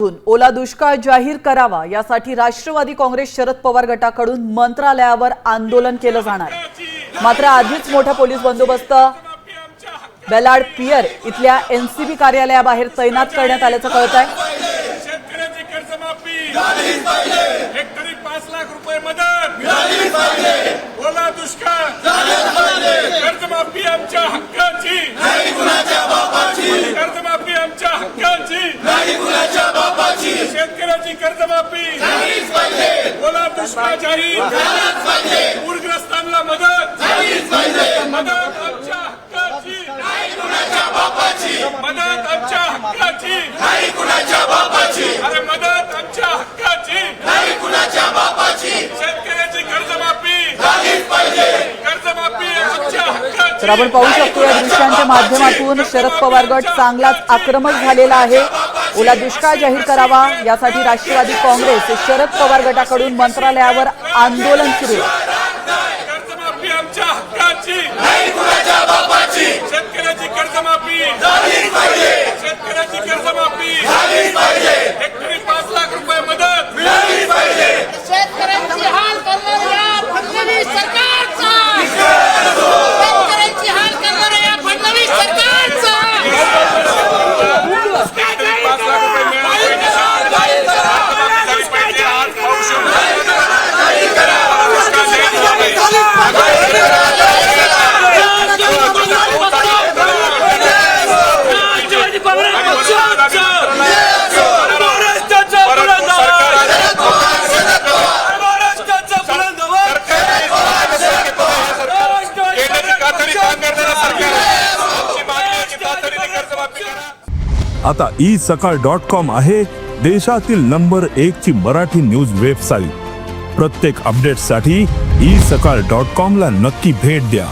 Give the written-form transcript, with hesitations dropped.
ओला दुष्काळ जाहीर करावा यासाठी राष्ट्रवादी काँग्रेस शरद पवार गटाकडून मंत्रालयावर आंदोलन केलं जाणार आहे। मात्र आधीच मोठा पोलीस बंदोबस्त बेलाड पियर इथल्या एनसीबी कार्यालयाबाहेर तैनात करण्यात आल्याचं कळत आहे। शेतकऱ्याची कर्जमाफी झालीच पाहिजे, हेक्टरी 5 लाख रुपये मदत मिळालीच पाहिजे, ओला दुष्काळ झालाच पाहिजे, कर्जमाफी आमच्या हक्काची नाही कुणाच्या बापाची, कर्जमाफी आमच्या हक्काची नाही कुणाच्या बापाची, शेतकऱ्याची कर्जमाफी झालीच पाहिजे, ओला दुष्काळ जाहीर झालाच पाहिजे, पूरग्रस्तांना मदत झालीच पाहिजे, मदत आमच्या हक्काची नाही कुणाच्या बापाची, मदत आमच्या हक्काची नाही कुणाच्या बापाची, अरे मदत आमच्या हक्काची नाही कुणाच्या बापाची, शेतकऱ्याची कर्जमाफी झालीच पाहिजे, कर्जमाफी आमच्या हक्काची। तर आपण पाहू शकतो या दृश्यांच्या माध्यमातून शरद पवार गट चांगलाच आक्रमक झालेला आहे। ओला दुष्काळ जाहीर करावा यासाठी राष्ट्रवादी काँग्रेस शरद पवार गटाकडून मंत्रालयावर आंदोलन सुरू आहे। कर्जमाफी आमच्या हक्काची नाही कुणाच्या बापाची, शेतकऱ्याची कर्जमाफी झालीच पाहिजे, शेतकऱ्याची कर्जमाफी झालीच पाहिजे, हेक्टरी 5 लाख रुपये मदत मिळालीच पाहिजे, शेतकऱ्यांची हाल करणाऱ्या फडणवीस सरकारचा, शेतकऱ्यांची हाल करणाऱ्या फडणवीस सरकारचा, हेक्टरी 5 लाख रुपये मिळाले पाहिजे, झाली पाहिजे, आज पाऊस आता isakal.com आहे देशातील नंबर 1 ची मराठी न्यूज वेबसाईट। प्रत्येक अपडेटसाठी isakal.com ला नक्की भेट द्या।